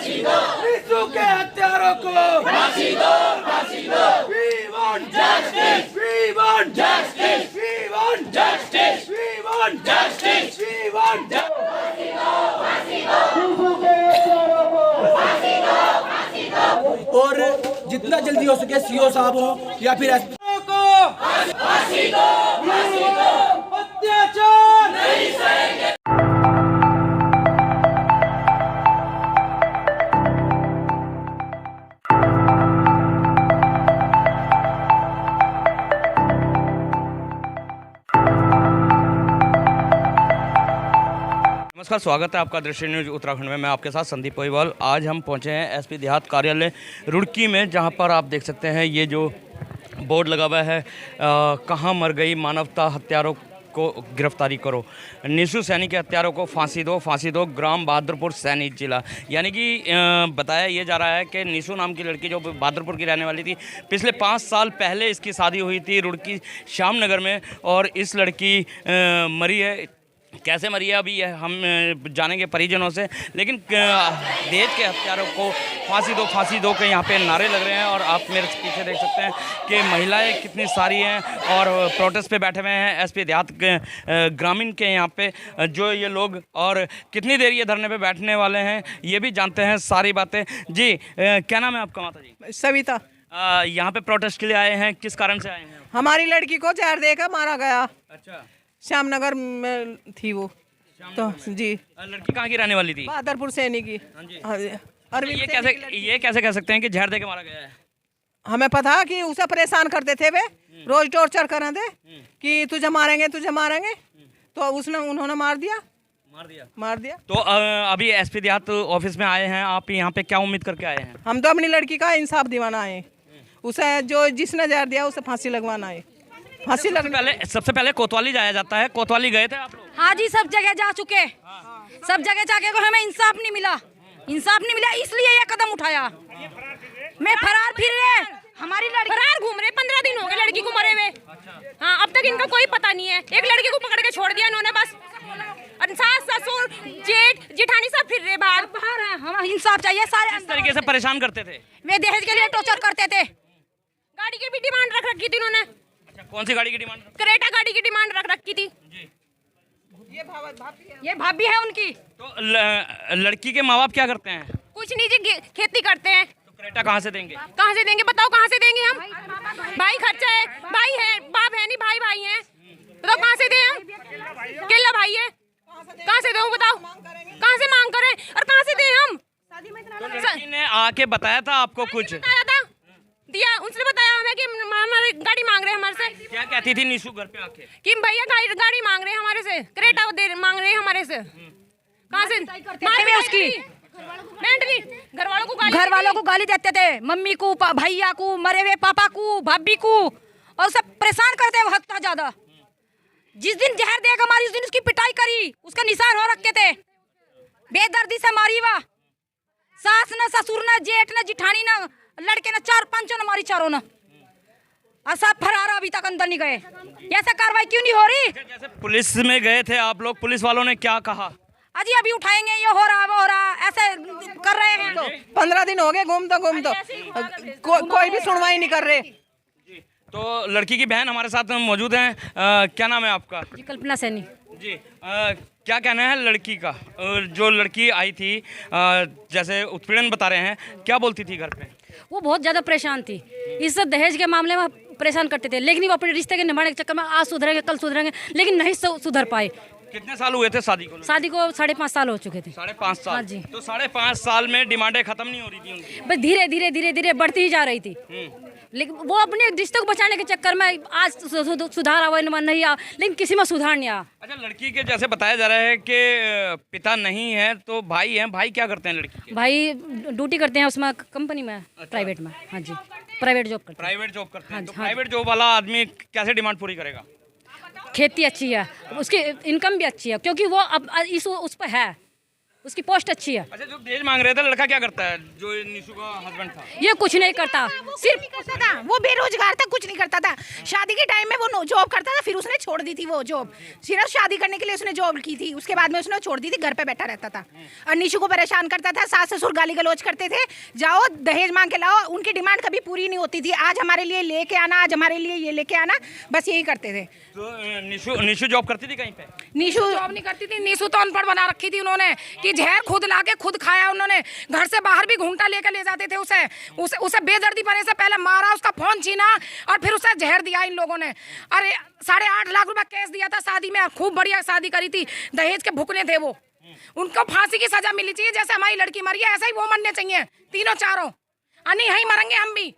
निशु के हत्यारों को फांसी दो, फांसी दो। We want justice, we want justice, we want justice, we want justice, we want justice। फांसी दो, फांसी दो। निशु के हत्यारों को फांसी दो, फांसी दो। और जितना जल्दी हो सके सीओ साहब हो या फिर एसपी को फांसी दो, फांसी दो। अत्याचार नहीं सहेंगे। नमस्कार, स्वागत है आपका दृश्य न्यूज उत्तराखंड में। मैं आपके साथ संदीप पोईवाल। आज हम पहुंचे हैं एसपी देहात कार्यालय रुड़की में, जहां पर आप देख सकते हैं ये जो बोर्ड लगा हुआ है, कहां मर गई मानवता, हत्यारों को गिरफ्तारी करो, निशु सैनी के हत्यारों को फांसी दो, फांसी दो, ग्राम बहादुरपुर सैनी जिला। यानी कि बताया ये जा रहा है कि निशु नाम की लड़की जो बहादुरपुर की रहने वाली थी, पिछले 5 साल पहले इसकी शादी हुई थी रुड़की श्यामनगर में, और इस लड़की मरी है। कैसे मरी है अभी हम जानेंगे परिजनों से, लेकिन देश के हत्यारों को फांसी दो के यहाँ पे नारे लग रहे हैं। और आप मेरे पीछे देख सकते हैं कि महिलाएं कितनी सारी हैं और प्रोटेस्ट पे बैठे हुए हैं एसपी देहात ग्रामीण के यहाँ पे जो ये लोग, और कितनी देर ये धरने पे बैठने वाले हैं ये भी जानते हैं सारी बातें। जी, क्या नाम है आपका माता जी? सविता। यहाँ पे प्रोटेस्ट के लिए आए हैं, किस कारण से आए हैं? हमारी लड़की को जहर देकर मारा गया। अच्छा, श्यामनगर में थी वो तो जी। लड़की कहाँ की रहने वाली थी? बहादुरपुर सैनी की। हाँ जी। अरविंद ये सैनी की ये कैसे कह सकते हैं कि जहर दे के मारा गया है? हमें पता कि उसे परेशान करते थे वे, रोज टॉर्चर कर रहे थे कि तुझे मारेंगे, तुझे मारेंगे, तो उन्होंने मार दिया। तो अभी एसपी देहात ऑफिस में आए हैं आप, यहाँ पे क्या उम्मीद करके आए हैं? हम तो अपनी लड़की का इंसाफ दिवाना आए, उसे जो जिसने जहर दिया उसे फांसी लगवाना है। फांसी सबसे पहले कोतवाली जाया जाता है। कोतवाली गए थे आप लोग? हाँ जी, सब जगह जा चुके, सब जगह जाके को हमें इंसाफ नहीं मिला, इसलिए ये कदम उठाया। मैं फरार फिर रहे, हमारी लड़की फरार घूम रहे, 15 दिन हो गए लड़की को मरे हुए। हाँ, अब तक इनका कोई पता नहीं है। एक लड़की को पकड़ के छोड़ दिया इन्होंने बस, सास ससुर जेठ जेठानी सब फिर रहे बाहर हैं। हमें इंसाफ चाहिए। सारे किस तरीके से परेशान करते थे? वे दहेज के लिए टॉर्चर करते थे। गाड़ी की भी डिमांड रख रखी थी इन्होंने। अच्छा, कौन सी गाड़ी की डिमांड? क्रेटा गाड़ी की डिमांड रख रखी थी जी। ये भाभी है उनकी। तो लड़की के माँ बाप क्या करते हैं? कुछ नहीं जी, खेती करते हैं। तो क्रेटा कहाँ से देंगे? कहाँ से देंगे बताओ, कहाँ से देंगे हम? भाई खर्चा है, भाई है, बाप है नहीं, भाई हैं, बताओ कहाँ से दें हम? केला भाई है, कहाँ से दूं बताओ? कहाँ से मांग करें और कहाँ से दें हम? तो लड़की ने आके बताया था आपको कुछ? बताया था, दिया, उसने बताया हमें कि हमारी गाड़ी मांग रहे हैं हमारे से। क्या कहती थी निशु घर पे आके? कि भैया गाड़ी मांग रहे हैं हमारे से, क्रेटा मांग रहे हैं हमारे से। कहाँ से मारे उसकी? घर वालों को गाली देते थे, मम्मी को, भैया को, मरे हुए पापा को, भाभी को, और सब परेशान करते हैं हद ज्यादा। जिस दिन जहर देगा हमारी, उस दिन उसकी पिटाई करी, उसका निशान हो रखे थे, बेदर्दी से मारी। वाह, सास न, ससुर न, जेठ न, जिठानी न, लड़के न, 4-5 न मारी, चारों न। सब फरार अभी तक अंदर नहीं गए। ऐसा कार्रवाई क्यों नहीं हो रही? जैसे पुलिस में गए थे आप लोग, पुलिस वालों ने क्या कहा? अभी उठाएंगे, ये हो रहा वो हो रहा, ऐसे कर रहे हैं। तो 15 दिन हो गए घूमते कोई भी सुनवाई नहीं कर रहे। तो लड़की की बहन हमारे साथ मौजूद हैं। क्या नाम है आपका? जी, कल्पना सैनी जी। क्या कहना है लड़की का? जो लड़की आई थी, जैसे उत्पीड़न बता रहे हैं, क्या बोलती थी घर पे? वो बहुत ज़्यादा परेशान थी, इस दहेज के मामले में परेशान करते थे, लेकिन वो अपने रिश्ते के निभाने के चक्कर में आज सुधरेंगे, कल सुधरेंगे, लेकिन नहीं सुधर पाए। कितने साल हुए थे शादी को? 5.5 साल हो चुके थे। 5.5 साल? हाँ जी। तो 5.5 साल में डिमांडें खत्म नहीं हो रही थी उनकी? बस धीरे धीरे बढ़ती ही जा रही थी, लेकिन वो अपने रिश्ते को बचाने के चक्कर में आज सुधार आवा नहीं आ, लेकिन किसी में सुधार नहीं आ। अच्छा, लड़की के जैसे बताया जा रहा है कि पिता नहीं है तो भाई है। भाई क्या करते हैं लड़की के? भाई ड्यूटी करते हैं उसमें, कंपनी में। अच्छा। प्राइवेट में। हाँ जी, प्राइवेट जॉब करते हैं। हाँ, तो प्राइवेट जॉब वाला आदमी कैसे डिमांड पूरी करेगा? खेती अच्छी है, उसकी इनकम भी अच्छी है, क्योंकि वो अब उस पर है, उसकी पोस्ट अच्छी है। अच्छा, जो दहेज मांग रहे थे लड़का क्या करता है, जो निशु का हस्बैंड था? ये कुछ नहीं करता, सिर्फ करता था, वो बेरोजगार था, कुछ नहीं करता था। शादी के टाइम में वो जॉब करता था, फिर उसने छोड़ दी थी वो जॉब। सिर्फ शादी करने के लिए उसने जॉब की थी, उसके बाद में उसने छोड़ दी थी, घर पे बैठा रहता था और निशु को परेशान करता था। सास ससुर गाली गलौज करते थे, जाओ दहेज मांग के लाओ। उनकी डिमांड कभी पूरी नहीं होती थी, आज हमारे लिए लेके आना, आज हमारे लिए ये लेके आना, बस यही करते थे। तो निशु जॉब करती थी कहीं पे? निशु जॉब नहीं करती थी। निशु तो अनपढ़ बना रखी थी उन्होंने कि जहर खुद लाके खुद खाया उन्होंने। घर से बाहर भी घूंघटा लेकर ले जाते थे उसे बेदर्दी पने से पहले मारा, उसका फोन छीना और फिर उसे जहर दिया इन लोगों ने। अरे 8.5 लाख रुपए केस दिया था शादी में, खूब बढ़िया शादी करी थी, दहेज के भुकने थे वो। उनको फांसी की सजा मिलनी चाहिए, जैसे हमारी लड़की मरी है ऐसा ही वो मरने चाहिए, तीनों चारों। नहीं यहीं मरेंगे हम भी।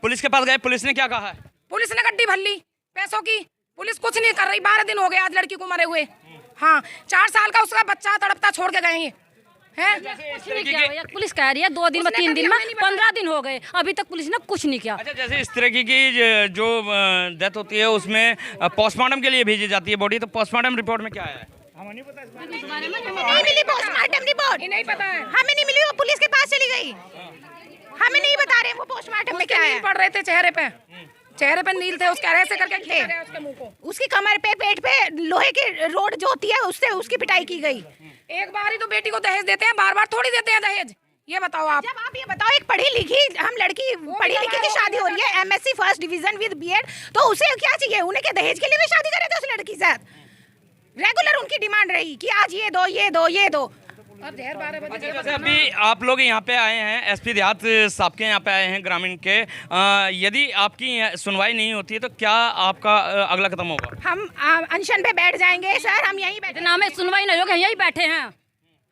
पुलिस के पास गए, पुलिस ने क्या कहा? पुलिस ने गड्डी भर ली पैसों की, पुलिस कुछ नहीं कर रही। 12 दिन हो गए आज लड़की को मरे हुए। हाँ, 4 साल का उसका बच्चा तड़पता छोड़ के गए हैं। पुलिस कह रही है 2 दिन में 3 दिन में 15 दिन हो गए, अभी तक पुलिस ने कुछ नहीं किया। अच्छा, जैसे इस तरह की जो डेथ होती है उसमें पोस्टमार्टम के लिए भेजी जाती है बॉडी, तो पोस्टमार्टम रिपोर्ट में क्या है? हमें नहीं मिली पोस्टमार्टम रिपोर्ट, नहीं पता है, हमें नहीं मिली। वो पुलिस के पास चली गई, हमें नहीं बता रहे वो पोस्टमार्टम में क्या है। पड़ रहे थे चेहरे पे नील थे, उसके ऐसे करके खींचा गया उसके मुंह को। उसकी कमर पे, पेट पे लोहे की रोड जो होती है उससे उसकी पिटाई की गई। एक बार ही तो बेटी को दहेज देते हैं, बार-बार थोड़ी देते हैं दहेज। ये बताओ आप। जब आप ये बताओ, एक पढ़ी लिखी हम लड़की, पढ़ी लिखी की शादी हो रही है, MSc first division with BEd, तो उसे क्या चाहिए? उन्हें क्या दहेज के लिए भी शादी करे थे उस लड़की के साथ? रेगुलर उनकी डिमांड रही कि आज ये दो, ये दो, ये दो। अब जहर 12 बजे। अच्छा, जैसे अभी आप लोग यहाँ पे आए हैं, एसपी देहात साहब के यहाँ पे आए हैं ग्रामीण के, यदि आपकी सुनवाई नहीं होती है तो क्या आपका अगला कदम होगा? हम अनशन पे बैठ जाएंगे सर, हम यहीं बैठे। नाम है सुनवाई नहीं होगी, यहीं बैठे हैं।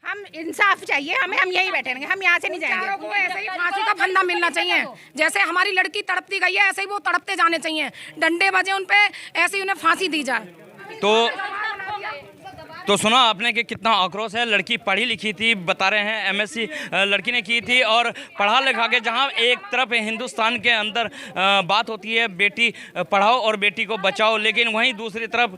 हम इंसाफ चाहिए हमें, हम यहीं बैठेंगे, हम यहाँ से नहीं जाएंगे। चारों को ऐसे ही फांसी का फंदा मिलना चाहिए, जैसे हमारी लड़की तड़पती गई है ऐसे ही वो तड़पते जाने चाहिए। डंडे बजे उन पे, ऐसे ही उन्हें फांसी दी जाए। तो सुना आपने कि कितना आक्रोश है। लड़की पढ़ी लिखी थी, बता रहे हैं MSc लड़की ने की थी, और पढ़ा लिखा के जहां एक तरफ हिंदुस्तान के अंदर बात होती है बेटी पढ़ाओ और बेटी को बचाओ, लेकिन वहीं दूसरी तरफ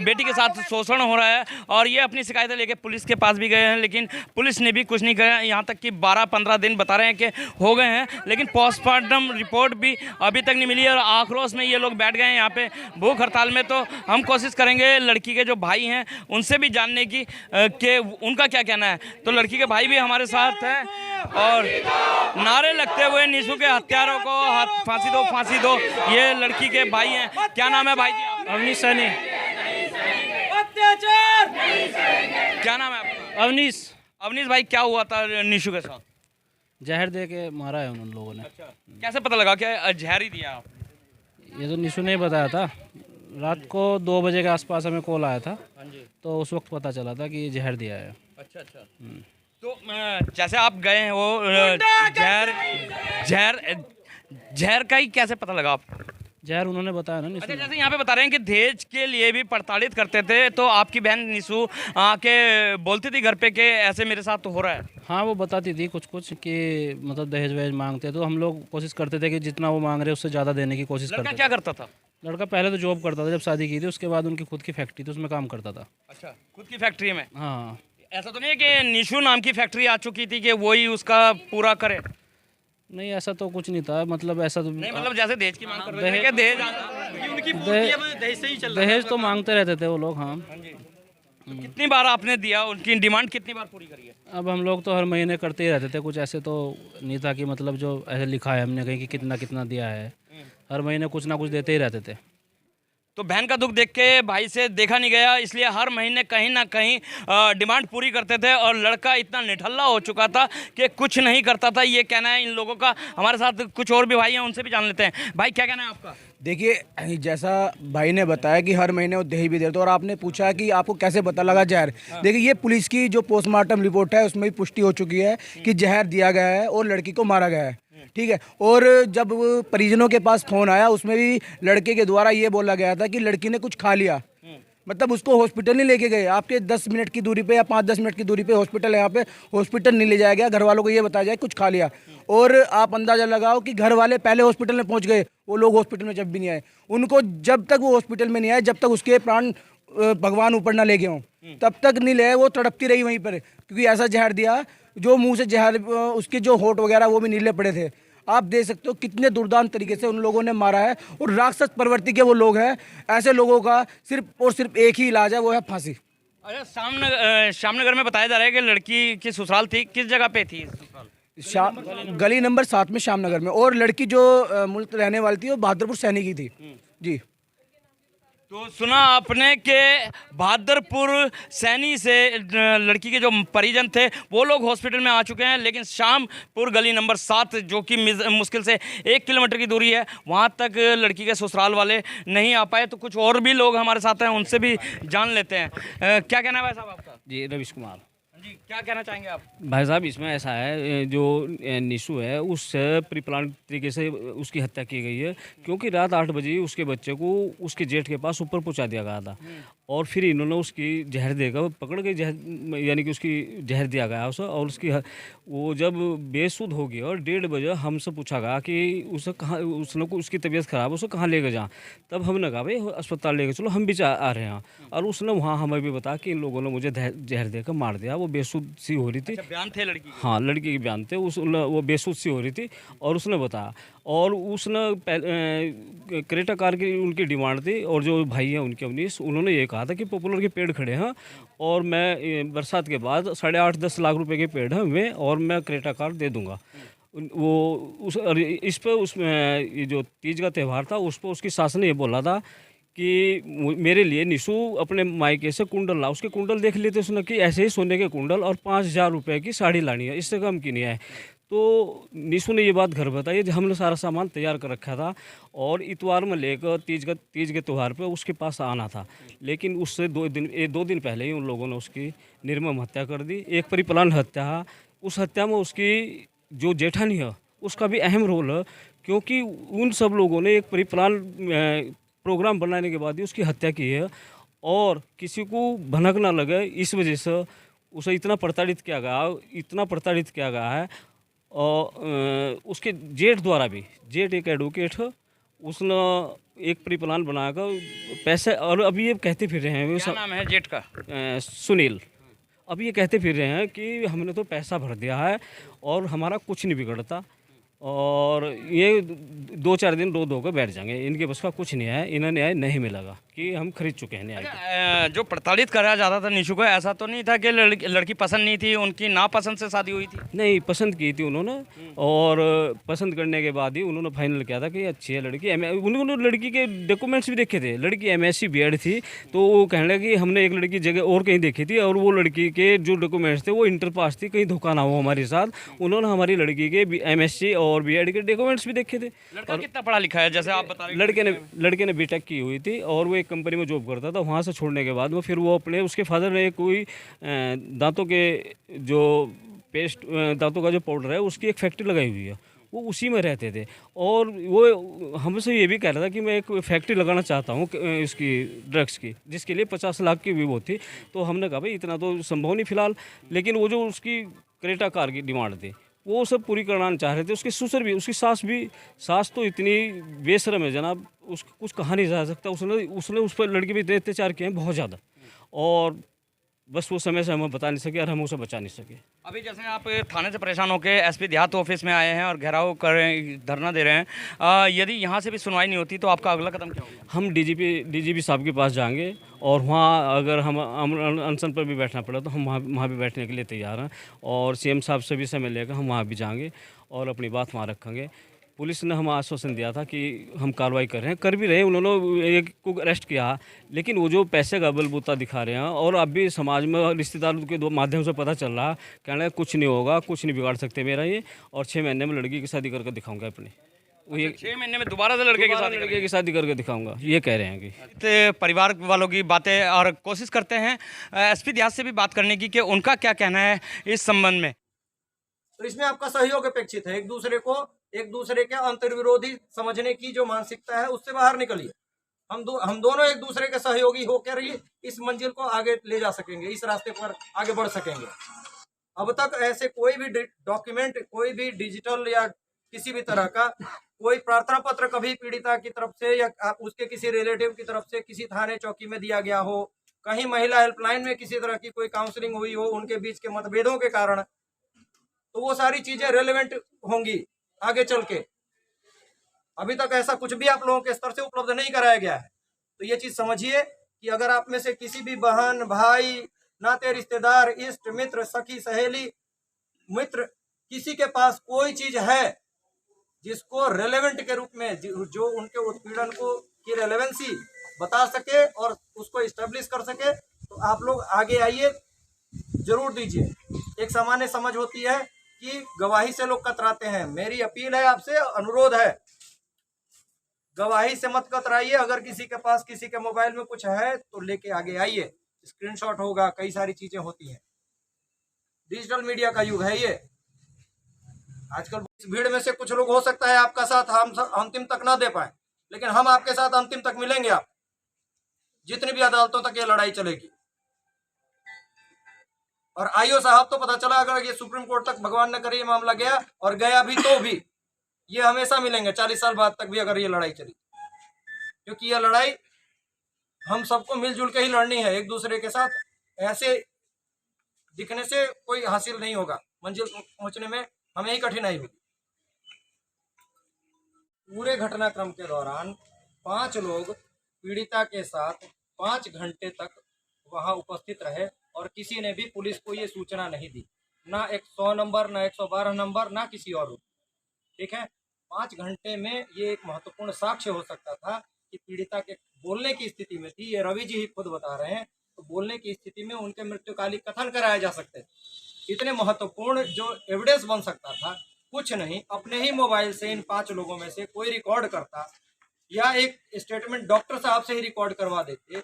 बेटी के साथ शोषण हो रहा है। और ये अपनी शिकायतें लेके पुलिस के पास भी गए हैं, लेकिन पुलिस ने भी कुछ नहीं किया। यहाँ तक कि 12-15 दिन बता रहे हैं कि हो गए हैं, लेकिन पोस्टमार्टम रिपोर्ट भी अभी तक नहीं मिली। और आक्रोश में ये लोग बैठ गए हैं यहाँ पे भूख हड़ताल में। तो हम कोशिश करेंगे लड़की के जो भाई हैं उनसे भी जानने की कि उनका क्या कहना है। तो लड़की के भाई भी हमारे साथ हैं और नारे लगते हुए निशु के हत्यारों को फांसी दो, फांसी दो। ये लड़की के भाई हैं। क्या नाम है भाई जी? अवनीश सैनी। अत्याचार। क्या नाम है आपका? अवनीश। अवनीश भाई, क्या हुआ था निशु के साथ? जहर दे के मारा है उन लोगों ने। अच्छा, कैसे पता लगा क्या जहर ही दिया आपने? ये तो निशु ने बताया था। रात को 2 बजे के आसपास हमें कॉल आया था, तो उस वक्त पता चला था कि ये जहर दिया है। अच्छा। तो जैसे आप गए हैं वो जहर का ही कैसे पता लगा आपको? जहर उन्होंने बताया ना निशु अच्छा, ने। जैसे यहाँ पे बता रहे हैं कि दहेज के लिए भी प्रताड़ित करते थे, तो आपकी बहन निशु आके बोलती थी घर पे कि ऐसे मेरे साथ तो हो रहा है? हाँ, वो बताती थी कुछ कि मतलब दहेज वहेज मांगते, तो हम लोग कोशिश करते थे कि जितना वो मांग रहे उससे ज़्यादा देने की कोशिश लड़का करते क्या करता था? लड़का पहले तो जॉब करता था, जब शादी की थी उसके बाद उनकी खुद की फैक्ट्री थी, उसमें काम करता था। अच्छा, खुद की फैक्ट्री में? हाँ। ऐसा तो नहीं है कि निशु नाम की फैक्ट्री आ चुकी थी कि वही उसका पूरा करे? नहीं, ऐसा तो कुछ नहीं था। मतलब ऐसा तो नहीं, मतलब जैसे दहेज की मांग कर रहे थे कि दहेज तो मांगते रहते थे वो लोग। हाँ। कितनी बार आपने दिया? उनकी डिमांड कितनी बार पूरी करी है? अब हम लोग तो हर महीने करते ही रहते थे, कुछ ऐसे तो नहीं था कि मतलब जो ऐसे लिखा है हमने कहीं कि कितना कितना दिया है। हर महीने कुछ ना कुछ देते ही रहते थे। तो बहन का दुख देख के भाई से देखा नहीं गया, इसलिए हर महीने कहीं ना कहीं डिमांड पूरी करते थे। और लड़का इतना निठल्ला हो चुका था कि कुछ नहीं करता था, ये कहना है इन लोगों का। हमारे साथ कुछ और भी भाई हैं, उनसे भी जान लेते हैं। भाई, क्या कहना है आपका? देखिए, जैसा भाई ने बताया कि हर महीने वो दहेज भी देते, और आपने पूछा कि आपको कैसे पता लगा जहर। देखिए, ये पुलिस की जो पोस्टमार्टम रिपोर्ट है उसमें भी पुष्टि हो चुकी है कि जहर दिया गया है और लड़की को मारा गया है। ठीक है। और जब परिजनों के पास फ़ोन आया उसमें भी लड़के के द्वारा ये बोला गया था कि लड़की ने कुछ खा लिया। मतलब उसको हॉस्पिटल नहीं लेके गए। आपके 10 मिनट की दूरी पे या 5-10 मिनट की दूरी पे हॉस्पिटल है, यहाँ पे हॉस्पिटल नहीं ले जाया गया। घर वालों को ये बताया जाए कुछ खा लिया। और आप अंदाज़ा लगाओ कि घर वाले पहले हॉस्पिटल में पहुँच गए, वो लोग हॉस्पिटल में जब भी नहीं आए। उनको जब तक वो हॉस्पिटल में नहीं आए, जब तक उसके प्राण भगवान ऊपर ना ले गया हूँ, तब तक नहीं ले, वो तड़पती रही वहीं पर, क्योंकि ऐसा जहर दिया जो मुंह से जहर, उसके जो होंठ वगैरह वो भी नीले पड़े थे। आप देख सकते हो कितने दुर्दांत तरीके से उन लोगों ने मारा है, और राक्षस प्रवृत्ति के वो लोग हैं। ऐसे लोगों का सिर्फ और सिर्फ एक ही इलाज है, वो है फांसी। अच्छा, श्यामनगर में बताया जा रहा है कि लड़की की ससुराल थी, किस जगह पे थी ससुराल? गली नंबर 7 में श्यामनगर में, और लड़की जो मुल्क रहने वाली थी वो बहादुरपुर सैनी की थी जी। तो सुना आपने कि बहादुरपुर सैनी से लड़की के जो परिजन थे वो लोग हॉस्पिटल में आ चुके हैं, लेकिन श्यामपुर गली नंबर 7 जो कि मुश्किल से 1 किलोमीटर की दूरी है, वहाँ तक लड़की के ससुराल वाले नहीं आ पाए। तो कुछ और भी लोग हमारे साथ हैं, उनसे भी जान लेते हैं। क्या कहना है भाई साहब आपका? जी, रविश कुमार जी, क्या कहना चाहेंगे आप? भाई साहब, इसमें ऐसा है, जो निशु है उस प्री प्लान तरीके से उसकी हत्या की गई है, क्योंकि रात 8 बजे उसके बच्चे को उसके जेठ के पास ऊपर पहुंचा दिया गया था, और फिर इन्होंने उसकी जहर देकर पकड़ के जहर, यानी कि उसकी जहर दिया गया उसे, और उसकी वो जब बेसुध हो गया और 1:30 बजे हमसे पूछा गया कि उसे कहाँ, उसने उसकी तबीयत ख़राब, उसे कहाँ लेकर जाएँ। तब हमने कहा भाई अस्पताल लेकर चलो, हम भी आ रहे हैं। और उसने वहाँ हमें भी बताया कि इन लोगों ने मुझे जहर देकर मार दिया। वो बेसुध सी हो रही थी। अच्छा, बयान थे लड़की के? हाँ, लड़की के बयान थे। वो बेसुध सी हो रही थी और उसने बताया, और उसने क्रेटा कार की उनकी डिमांड थी, और जो भाई हैं उनके अवनीश, उन्होंने ये कहा था कि पॉपुलर के पेड़ खड़े हैं और मैं बरसात के बाद 8.5-10 लाख रुपए के पेड़ हैं वे, और मैं क्रेटा कार दे दूंगा। वो इस पर उसमें ये जो तीज का त्यौहार था उस पर उसकी सास ने ये बोला था कि मेरे लिए निशु अपने मायके से कुंडल ला। उसके कुंडल देख लिए थे उसने कि ऐसे ही सोने के कुंडल और 5,000 रुपये की साड़ी लानी है, इससे कम की नहीं है। तो निशु ने ये बात घर बताई, जब हमने सारा सामान तैयार कर रखा था और इतवार में लेकर तीज के त्यौहार पे उसके पास आना था, लेकिन उससे 2 दिन पहले ही उन लोगों ने उसकी निर्मम हत्या कर दी। एक परिप्लान हत्या है। उस हत्या में उसकी जो जेठानी है उसका भी अहम रोल है, क्योंकि उन सब लोगों ने एक परिप्लान प्रोग्राम बनाने के बाद ही उसकी हत्या की है, और किसी को भनक ना लगे इस वजह से उसे इतना प्रताड़ित किया गया है। और उसके जेठ द्वारा भी, जेठ एक एडवोकेट है, उसने एक प्री प्लान बनाकर पैसे, और अभी ये कहते फिर रहे हैं, क्या नाम है जेठ का? सुनील। अभी ये कहते फिर रहे हैं कि हमने तो पैसा भर दिया है और हमारा कुछ नहीं बिगड़ता, और ये 2-4 दिन रो धोकर बैठ जाएंगे, इनके बस का कुछ नहीं है, इन्हें न्याय नहीं मिलेगा कि हम खरीद चुके हैं न्याय। जो प्रताड़ित कराया जाता था निशु को, ऐसा तो नहीं था कि लड़की पसंद नहीं थी, उनकी नापसंद से शादी हुई थी? नहीं, पसंद की थी उन्होंने, और पसंद करने के बाद ही उन्होंने फाइनल किया था कि अच्छी है लड़की। उन्होंने लड़की के डॉक्यूमेंट्स भी देखे थे, लड़की MSc BEd थी, तो वो कहने लगे कि हमने एक लड़की जगह और कहीं देखी थी, और वो लड़की के जो डॉक्यूमेंट्स थे वो इंटर पास थी, कहीं धोखा ना हो हमारे साथ। उन्होंने हमारी लड़की के MSc और BEd के डॉक्यूमेंट्स भी देखे थे। लड़का कितना पढ़ा लिखा है, जैसे आप बता रहे? लड़के ने BTech की हुई थी, और वो एक कंपनी में जॉब करता था। वहाँ से छोड़ने के बाद वो फिर वो अपने, उसके फादर ने कोई दांतों के जो पेस्ट, दांतों का जो पाउडर है उसकी एक फैक्ट्री लगाई हुई है, वो उसी में रहते थे। और वो हमसे ये भी कह रहा था कि मैं एक फैक्ट्री लगाना चाहता हूँ इसकी ड्रग्स की, जिसके लिए 50 लाख की भी वो थी। तो हमने कहा भाई इतना तो संभव नहीं फिलहाल, लेकिन वो जो उसकी क्रेटा कार की डिमांड थी वो सब पूरी कराना चाह रहे थे। उसके ससुर भी, उसकी सास तो इतनी बेशरम है जनाब, उसको कुछ कहा नहीं जा सकता। उसने उस पर लड़के भी इतने अत्याचार किए हैं बहुत ज़्यादा, और बस वो समय से हमें बता नहीं सके और हम उसे बचा नहीं सके। अभी जैसे आप थाने से परेशान होकर SP देहात ऑफिस में आए हैं और घेराव कर रहे हैं, धरना दे रहे हैं, यदि यहाँ से भी सुनवाई नहीं होती तो आपका अगला कदम क्या होगा? हम DGP साहब के पास जाएंगे, और वहाँ अगर हम अनशन पर भी बैठना पड़ा तो हम वहाँ भी बैठने के लिए तैयार हैं, और CM साहब से भी समय लेकर हम वहाँ भी जाएंगे और अपनी बात वहाँ रखेंगे। पुलिस ने हमें आश्वासन दिया था कि हम कार्रवाई कर रहे हैं, कर भी रहे हैं। उन्होंने एक को अरेस्ट किया, लेकिन वो जो पैसे का बलबूता दिखा रहे हैं, और अब भी समाज में रिश्तेदारों के माध्यम से पता चल रहा है, कहना है कुछ नहीं होगा, कुछ नहीं बिगाड़ सकते मेरा ये, और 6 महीने में लड़की की शादी करके दिखाऊंगा अपनी। ये 6 महीने में दोबारा से लड़के की शादी करके दिखाऊंगा, ये कह रहे हैं कि परिवार वालों की बातें, और कोशिश करते हैं SP देहात से भी बात करने की कि उनका क्या कहना है इस संबंध में। तो इसमें आपका सहयोग अपेक्षित है। एक दूसरे के अंतर्विरोधी समझने की जो मानसिकता है उससे बाहर निकलिए। हम दोनों एक दूसरे के सहयोगी होकर ही इस मंजिल को आगे ले जा सकेंगे, इस रास्ते पर आगे बढ़ सकेंगे। अब तक ऐसे कोई भी डॉक्यूमेंट, कोई भी डिजिटल या किसी भी तरह का कोई प्रार्थना पत्र कभी पीड़िता की तरफ से या उसके किसी रिलेटिव की तरफ से किसी थाने चौकी में दिया गया हो, कहीं महिला हेल्पलाइन में किसी तरह की कोई काउंसलिंग हुई हो उनके बीच के मतभेदों के कारण, तो वो सारी चीजें रेलेवेंट होंगी आगे चल के। अभी तक ऐसा कुछ भी आप लोगों के स्तर से उपलब्ध नहीं कराया गया है। तो ये चीज समझिए कि अगर आप में से किसी भी बहन, भाई, नाते रिश्तेदार, इष्ट मित्र, सखी, सहेली, मित्र, किसी के पास कोई चीज है जिसको रेलेवेंट के रूप में, जो उनके उत्पीड़न को की रेलेवेंसी बता सके और उसको इस्टेब्लिश कर सके, तो आप लोग आगे आइए, जरूर दीजिए। एक सामान्य समझ होती है कि गवाही से लोग कतराते हैं। मेरी अपील है आपसे, अनुरोध है, गवाही से मत कतराइए। अगर किसी के पास किसी के मोबाइल में कुछ है तो लेके आगे आइए, स्क्रीनशॉट होगा, कई सारी चीजें होती हैं। डिजिटल मीडिया का युग है ये। आजकल इस भीड़ में से कुछ लोग हो सकता है आपका साथ हम अंतिम तक ना दे पाए, लेकिन हम आपके साथ अंतिम तक मिलेंगे। आप जितनी भी अदालतों तक ये लड़ाई चलेगी। और आईओ साहब तो पता चला अगर ये सुप्रीम कोर्ट तक भगवान न करे ये मामला गया, और गया भी तो भी ये हमेशा मिलेंगे 40 साल बाद तक भी अगर ये लड़ाई चली, क्योंकि ये लड़ाई हम सबको मिलजुल के ही लड़नी है। एक दूसरे के साथ ऐसे दिखने से कोई हासिल नहीं होगा, मंजिल पहुंचने में हमें ही कठिनाई होगी। पूरे घटनाक्रम के दौरान 5 लोग पीड़िता के साथ 5 घंटे तक वहां उपस्थित रहे और किसी ने भी पुलिस को ये सूचना नहीं दी, ना 100 नंबर, ना 112 नंबर, ना किसी और रूप। ठीक है, 5 घंटे में ये एक महत्वपूर्ण साक्ष्य हो सकता था कि पीड़िता के बोलने की स्थिति में थी। ये रवि जी ही खुद बता रहे हैं, तो बोलने की स्थिति में उनके मृत्युकालिक कथन कराए जा सकते थे। इतने महत्वपूर्ण जो एविडेंस बन सकता था, कुछ नहीं, अपने ही मोबाइल से इन 5 लोगों में से कोई रिकॉर्ड करता या एक स्टेटमेंट डॉक्टर साहब से ही रिकॉर्ड करवा देते।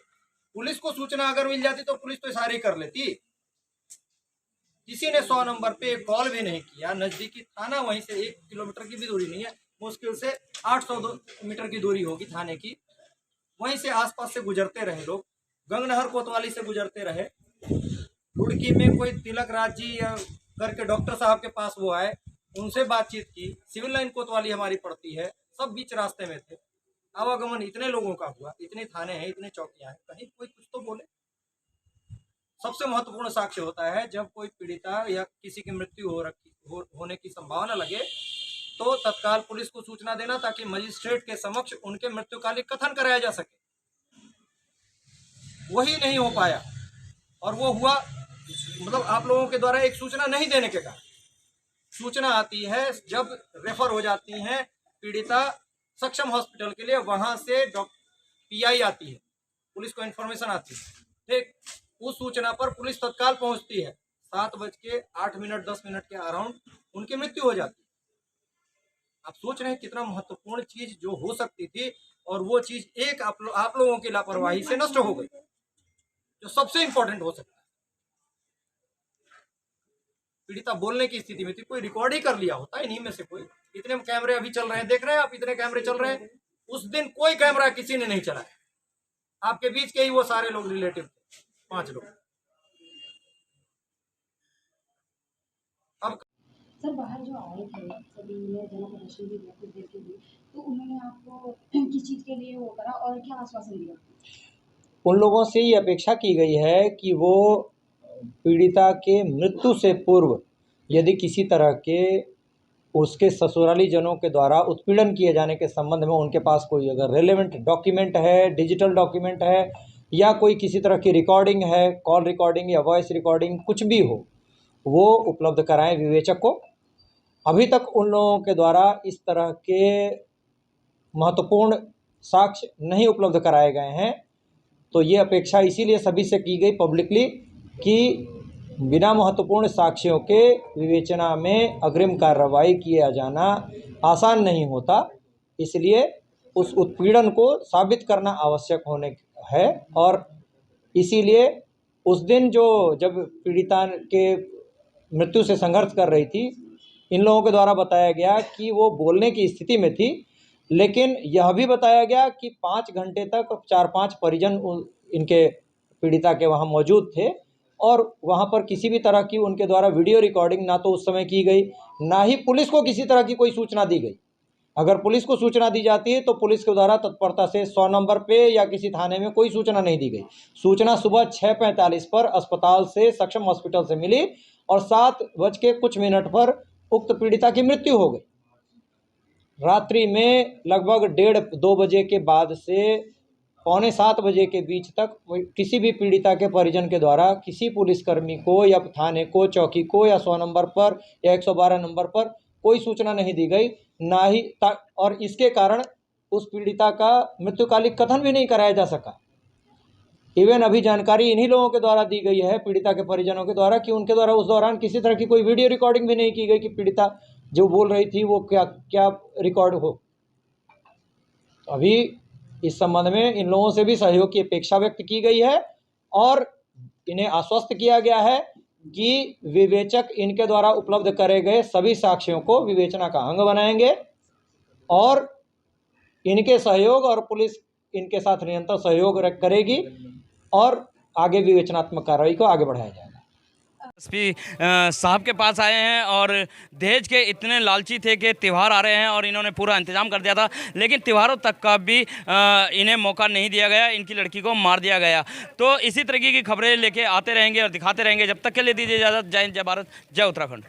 पुलिस को सूचना अगर मिल जाती तो पुलिस तो सारी कर लेती। किसी ने 100 नंबर पे कॉल भी नहीं किया। नजदीकी थाना वहीं से 1 किलोमीटर की भी दूरी नहीं है, मुश्किल से 800 मीटर की दूरी होगी थाने की। वहीं से आसपास से गुजरते रहे लोग, गंगनहर कोतवाली से गुजरते रहे। रुड़की में कोई तिलक राज जी या करके डॉक्टर साहब के पास वो आए, उनसे बातचीत की। सिविल लाइन कोतवाली हमारी पड़ती है, सब बीच रास्ते में थे। आवागमन इतने लोगों का हुआ, इतने थाने हैं, इतने चौकियां हैं, कहीं कोई कुछ तो बोले। सबसे महत्वपूर्ण साक्ष्य होता है जब कोई पीड़िता या किसी की मृत्यु होने की संभावना लगे तो तत्काल पुलिस को सूचना देना, ताकि मजिस्ट्रेट के समक्ष उनके मृत्युकालिक कथन कराया जा सके। वही नहीं हो पाया, और वो हुआ मतलब आप लोगों के द्वारा एक सूचना नहीं देने के कारण। सूचना आती है जब रेफर हो जाती हैं पीड़िता सक्षम हॉस्पिटल के लिए, वहां से PI आती है, पुलिस को इन्फॉर्मेशन आती है। ठीक, उस सूचना पर पुलिस तत्काल पहुंचती है। 7:08 10 मिनट के अराउंड उनकी मृत्यु हो जाती है। आप सोच रहे हैं कितना महत्वपूर्ण चीज जो हो सकती थी, और वो चीज एक आप लोगों की लापरवाही से नष्ट हो गई, जो सबसे इंपॉर्टेंट हो सकता है। पीड़िता बोलने की स्थिति में थी, कोई रिकॉर्ड ही कर लिया होता, इन्हीं में से कोई। इतने कैमरे अभी चल रहे हैं, देख रहे हैं आप, इतने कैमरे चल रहे हैं। उस दिन कोई कैमरा किसी ने नहीं चलाया। आपके बीच के ही वो सारे लोग रिलेटिव थे, 5 लोग। अब सर बाहर जो आए थे सभी ने जन प्रदर्शन भी कुछ देर के लिए, तो उन्होंने आपको किस चीज़ के लिए वो करा और क्या आश्वासन दिया? उन लोगों से ये अपेक्षा की गई है कि वो पीड़िता के मृत्यु से पूर्व यदि किसी तरह के उसके ससुराली जनों के द्वारा उत्पीड़न किए जाने के संबंध में उनके पास कोई अगर रेलेवेंट डॉक्यूमेंट है, डिजिटल डॉक्यूमेंट है, या कोई किसी तरह की रिकॉर्डिंग है, कॉल रिकॉर्डिंग या वॉइस रिकॉर्डिंग, कुछ भी हो, वो उपलब्ध कराएं विवेचक को। अभी तक उन लोगों के द्वारा इस तरह के महत्वपूर्ण साक्ष्य नहीं उपलब्ध कराए गए हैं। तो ये अपेक्षा इसीलिए सभी से की गई पब्लिकली कि बिना महत्वपूर्ण साक्ष्यों के विवेचना में अग्रिम कार्रवाई किया जाना आसान नहीं होता। इसलिए उस उत्पीड़न को साबित करना आवश्यक होने है, और इसीलिए उस दिन जब पीड़िता के मृत्यु से संघर्ष कर रही थी, इन लोगों के द्वारा बताया गया कि वो बोलने की स्थिति में थी, लेकिन यह भी बताया गया कि 5 घंटे तक 4-5 परिजन इनके पीड़िता के वहाँ मौजूद थे, और वहाँ पर किसी भी तरह की उनके द्वारा वीडियो रिकॉर्डिंग ना तो उस समय की गई, ना ही पुलिस को किसी तरह की कोई सूचना दी गई। अगर पुलिस को सूचना दी जाती है तो पुलिस के द्वारा तत्परता से 100 नंबर पे या किसी थाने में कोई सूचना नहीं दी गई। सूचना सुबह 6:45 पर अस्पताल से, सक्षम हॉस्पिटल से मिली और 7:00 पर उक्त पीड़िता की मृत्यु हो गई। रात्रि में लगभग 1:30-2 बजे के बाद से 6:45 बजे के बीच तक किसी भी पीड़िता के परिजन के द्वारा किसी पुलिसकर्मी को या थाने को, चौकी को या 100 नंबर पर या 112 नंबर पर कोई सूचना नहीं दी गई, ना ही और इसके कारण उस पीड़िता का मृत्युकालिक कथन भी नहीं कराया जा सका। इवन अभी जानकारी इन्हीं लोगों के द्वारा दी गई है, पीड़िता के परिजनों के द्वारा, कि उनके द्वारा उस दौरान किसी तरह की कोई वीडियो रिकॉर्डिंग भी नहीं की गई कि पीड़िता जो बोल रही थी वो क्या क्या रिकॉर्ड हो। अभी इस संबंध में इन लोगों से भी सहयोग की अपेक्षा व्यक्त की गई है और इन्हें आश्वस्त किया गया है कि विवेचक इनके द्वारा उपलब्ध करे गए सभी साक्ष्यों को विवेचना का अंग बनाएंगे और इनके सहयोग और पुलिस इनके साथ निरंतर सहयोग करेगी और आगे विवेचनात्मक कार्रवाई को आगे बढ़ाया जाएगा। एसपी साहब के पास आए हैं और दहेज के इतने लालची थे कि त्यौहार आ रहे हैं और इन्होंने पूरा इंतजाम कर दिया था, लेकिन त्योहारों तक का भी इन्हें मौका नहीं दिया गया, इनकी लड़की को मार दिया गया। तो इसी तरीके की खबरें लेके आते रहेंगे और दिखाते रहेंगे। जब तक के लिए दीजिए इजाज़त। जय हिंद, जय भारत, जय उत्तराखंड।